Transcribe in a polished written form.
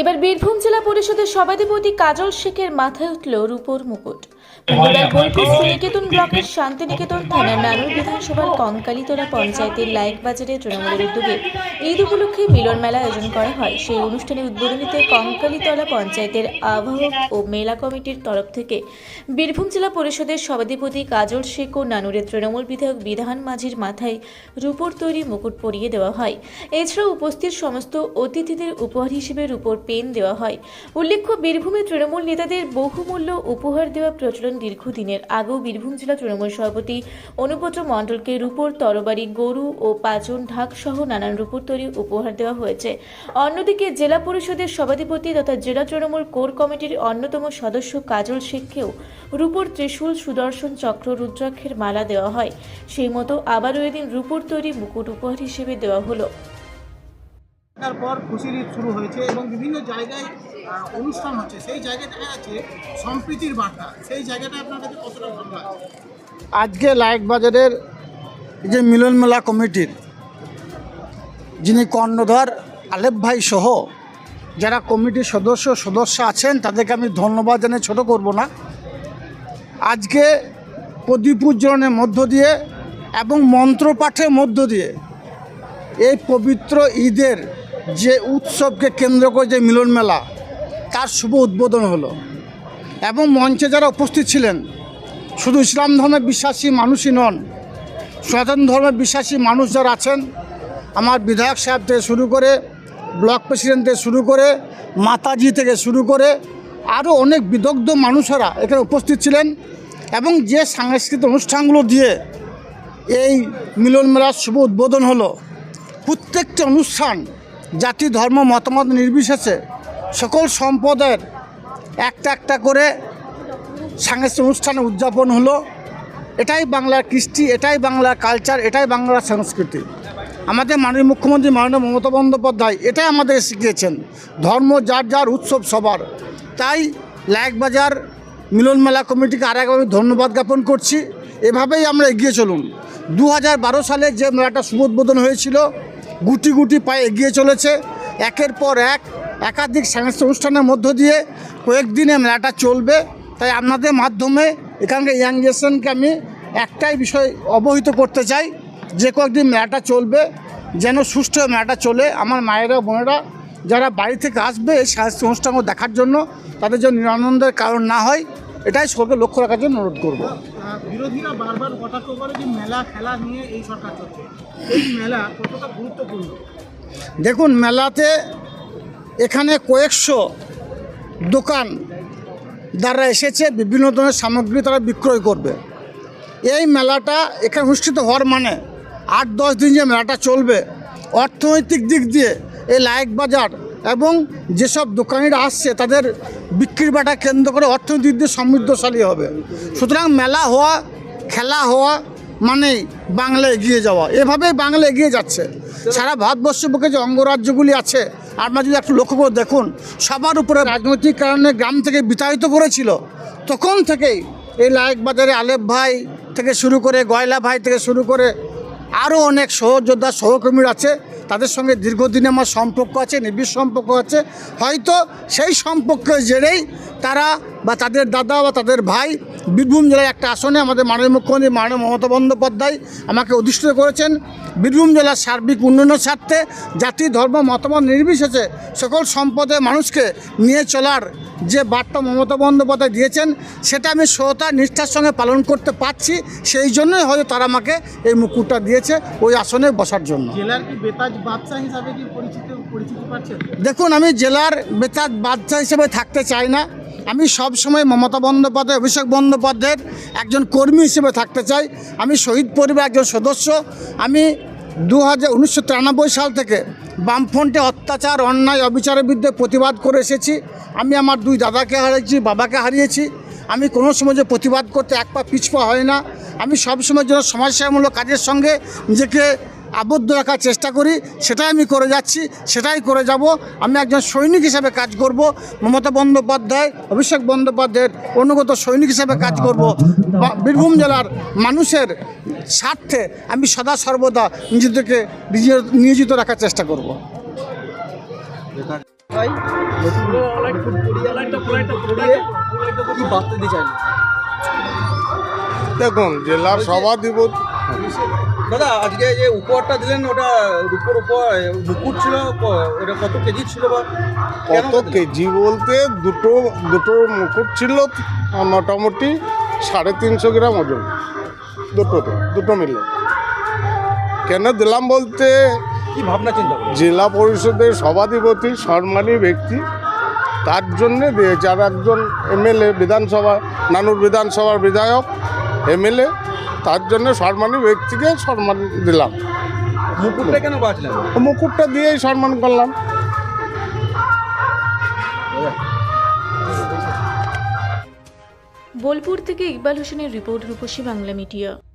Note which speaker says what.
Speaker 1: এবার বীরভূম জেলা পরিষদের সভাধিপতি কাজল শেখের মাথায় উঠল রূপোর মুকুট। মঙ্গলবার বোলপুর শ্রীনিকেতন ব্লকের শান্তিনিকেতন থানার নানুর বিধানসভার কঙ্কালীতলা পঞ্চায়েতের লাইক বাজারে তৃণমূলের উদ্যোগে ঈদ উপলক্ষে মিলন মেলা আয়োজন করা হয়। সেই অনুষ্ঠানে উদ্বোধনীতে কঙ্কালীতলা পঞ্চায়েতের আহ্বায়ক ও মেলা কমিটির তরফ থেকে বীরভূম জেলা পরিষদের সভাধিপতি কাজল শেখ ও নানুরের তৃণমূল বিধায়ক বিধান মাঝির মাথায় রূপোর তৈরি মুকুট পরিয়ে দেওয়া হয়। এছাড়াও উপস্থিত সমস্ত অতিথিদের উপহার হিসেবে রূপোর পেন দেওয়া হয়। উল্লেখ্য, বীরভূমের তৃণমূল নেতাদের বহুমূল্য উপহার দেওয়া প্রচলন দীর্ঘদিনের। আগেও বীরভূম জেলা তৃণমূল সভাপতি অনুব্রত মণ্ডলকে রূপোর তরবারি, গরু ও পাঁচন ঢাক সহ নানান রূপোর তৈরি উপহার দেওয়া হয়েছে। অন্যদিকে জেলা পরিষদের সভাধিপতি তথা জেলা তৃণমূল কোর কমিটির অন্যতম সদস্য কাজল শেখকেও রূপোর ত্রিশূল, সুদর্শন চক্র, রুদ্রাক্ষের মালা দেওয়া হয়। সেই মতো আবারও এদিন রূপোর তৈরি মুকুট উপহার হিসেবে দেওয়া হলো।
Speaker 2: তারপর খুশির ঈদ শুরু হয়েছে এবং বিভিন্ন জায়গায় অনুষ্ঠান হচ্ছে, সেই জায়গায় দেখা যাচ্ছে সম্প্রীতির বার্তা, সেই জায়গাটা আপনার কাছে কতটা ভালো লাগে?
Speaker 3: আজকে লাইক বাজারের যে মিলন মেলা কমিটির যিনি কর্ণধার আলেপ ভাই সহ যারা কমিটির সদস্য আছেন তাদেরকে আমি ধন্যবাদ জানিয়ে ছোট করব না। আজকে প্রদীপ উজ্জ্বলনের মধ্য দিয়ে এবং মন্ত্রপাঠের মধ্য দিয়ে এই পবিত্র ঈদের যে উৎসবকে কেন্দ্র করে যে মিলন মেলা তার শুভ উদ্বোধন হলো এবং মঞ্চে যারা উপস্থিত ছিলেন শুধু ইসলাম ধর্মে বিশ্বাসী মানুষই নন, সনাতন ধর্মে বিশ্বাসী মানুষ যারা আছেন, আমার বিধায়ক সাহেব থেকে শুরু করে ব্লক প্রেসিডেন্ট থেকে শুরু করে মাতাজি থেকে শুরু করে আরও অনেক বিদগ্ধ মানুষেরা এখানে উপস্থিত ছিলেন এবং যে সাংস্কৃতিক অনুষ্ঠানগুলো দিয়ে এই মিলন মেলার শুভ উদ্বোধন হলো, প্রত্যেকটি অনুষ্ঠান জাতি ধর্ম মতামত নির্বিশেষে সকল সম্প্রদায়ের একটা করে সাংস্কৃতিক অনুষ্ঠানে উদযাপন হলো। এটাই বাংলার কৃষ্টি, এটাই বাংলার কালচার, এটাই বাংলার সংস্কৃতি। আমাদের মাননীয় মুখ্যমন্ত্রী মাননীয় মমতা বন্দ্যোপাধ্যায় এটাই আমাদের শিখিয়েছেন, ধর্ম যার যার, উৎসব সবার। তাই লাইক বাজার মিলন মেলা কমিটিকে আরেকবার আমি ধন্যবাদ জ্ঞাপন করছি। এভাবেই আমরা এগিয়ে চলুন। 2012 সালে যে মেলাটা শুভ উদ্বোধন হয়েছিল গুটি গুটি পায়ে এগিয়ে চলেছে। একের পর একাধিক সাংস্কৃতিক অনুষ্ঠানের মধ্য দিয়ে কয়েকদিনে মেলাটা চলবে। তাই আপনাদের মাধ্যমে এখানকার ইয়াং জেনারেশনকে আমি একটাই বিষয় অবহিত করতে চাই, যে কয়েকদিন মেলাটা চলবে যেন সুষ্ঠু মেলাটা চলে। আমার মায়েরা বোনেরা যারা বাড়ি থেকে আসবে এই সাংস্কৃতিক অনুষ্ঠানগুলো দেখার জন্য, তাদের জন্য নিরানন্দের কারণ না হয়, এটাই সকলকে লক্ষ্য রাখার জন্য অনুরোধ করব।
Speaker 2: বিরোধীরা বারবার কটাক্ষ করে যে মেলা খেলা নিয়ে এই সরকার চলছে, এই মেলা কতটা গুরুত্বপূর্ণ?
Speaker 3: দেখুন, মেলাতে এখানে কয়েকশো দোকান যারা এসেছে বিভিন্ন ধরনের সামগ্রী তারা বিক্রয় করবে। এই মেলাটা এখানে অনুষ্ঠিত হওয়ার মানে 8-10 দিন যে মেলাটা চলবে, অর্থনৈতিক দিক দিয়ে এই লাইক বাজার এবং যেসব দোকানিরা আসছে তাদের বিক্রির বাটা কেন্দ্র করে অর্থনৈতিক দিক দিয়ে সমৃদ্ধশালী হবে। সুতরাং মেলা হওয়া, খেলা হওয়া মানেই বাংলা এগিয়ে যাওয়া। এভাবেই বাংলা এগিয়ে যাচ্ছে। সারা ভারতবর্ষের বুকে যে অঙ্গরাজ্যগুলি আছে আপনারা যদি একটু লক্ষ্য করে দেখুন, সবার উপরে রাজনৈতিক কারণে গ্রাম থেকে বিতাড়িত করেছিল। তখন থেকেই এই লাইক বাজারে আলেপ ভাই থেকে শুরু করে গয়লা ভাই থেকে শুরু করে আরও অনেক সহযোদ্ধা সহকর্মীরা আছে, তাদের সঙ্গে দীর্ঘদিনে আমার সম্পর্ক আছে, নিবিড় সম্পর্ক আছে। হয়তো সেই সম্পর্কের জেরেই তারা বা তাদের দাদা বা তাদের ভাই বীরভূম জেলার একটা আসনে আমাদের মাননীয় মুখ্যমন্ত্রী মাননীয় মমতা বন্দ্যোপাধ্যায় আমাকে অধিষ্ঠিত করেছেন বীরভূম জেলার সার্বিক উন্নয়নের স্বার্থে জাতি ধর্ম মতামত নির্বিশেষে সকল সম্প্রদায়ের মানুষকে নিয়ে চলার যে বার্তা মমতা বন্দ্যোপাধ্যায় দিয়েছেন সেটা আমি সততা নিষ্ঠার সঙ্গে পালন করতে পারছি। সেই জন্যই হয়তো তারা আমাকে এই মুকুটটা দিয়েছে ওই আসনে বসার জন্য।
Speaker 2: জেলার কি বেতাজ বাদশা হিসাবে কি পরিচিতি পাচ্ছেন?
Speaker 3: দেখুন, আমি জেলার বেতাজ বাদশা হিসেবে থাকতে চাই না। আমি সবসময় মমতা বন্দ্যোপাধ্যায়, অভিষেক বন্দ্যোপাধ্যায়ের একজন কর্মী হিসেবে থাকতে চাই। আমি শহীদ পরিবারের একজন সদস্য। আমি 1993 সাল থেকে বামফ্রন্টে অত্যাচার, অন্যায়, অবিচারের বিরুদ্ধে প্রতিবাদ করে এসেছি। আমি আমার 2 দাদাকে হারিয়েছি, বাবাকে হারিয়েছি। আমি কোনো সময় যে প্রতিবাদ করতে এক পা পিছপা হয় না। আমি সবসময় যেন সমাজসেবামূলক কাজের সঙ্গে নিজেকে আবদ্ধ রাখার চেষ্টা করি, সেটাই আমি করে যাচ্ছি, সেটাই করে যাব। আমি একজন সৈনিক হিসাবে কাজ করব, মমতা বন্দ্যোপাধ্যায়, অভিষেক বন্দ্যোপাধ্যায়ের অনুগত সৈনিক হিসাবে কাজ করব। বীরভূম জেলার মানুষের স্বার্থে আমি সদা সর্বদা নিজেদেরকে নিয়োজিত রাখার চেষ্টা করব।
Speaker 4: জেলায় নতুন ফুটবলিয়ে কি বার্তা দিতে চাইলেন?
Speaker 5: দেখুন জেলার সভাধিপতি
Speaker 4: দাদা আজকে যে উপহারটা দিলেন ওটা রূপোর মুকুট ছিল, ওটা কত কেজি ছিল বা কেন
Speaker 5: কত
Speaker 4: দিলেন?
Speaker 5: কেজি বলতে দুটো মুকুট ছিল মোটামুটি 350 গ্রাম ওজন, দুটো মিলে। কেন দিলাম বলতে
Speaker 4: কি ভাবনা চিন্তা করেন?
Speaker 5: জেলা পরিষদের সভাধিপতি সম্মানী ব্যক্তি, তার জন্যে দিয়েছে। আর একজন এমএলএ বিধানসভা, নানুর বিধানসভার বিধায়ক এমএলএ, তার জন্য সম্মানী ব্যক্তিকে সম্মান দিলাম।
Speaker 4: মুকুটটা কেন বাঁচলেন?
Speaker 5: মুকুটটা দিয়েই সম্মান করলাম।
Speaker 1: বোলপুর থেকে ইকবাল হোসেনের রিপোর্ট, রূপসী বাংলা মিডিয়া।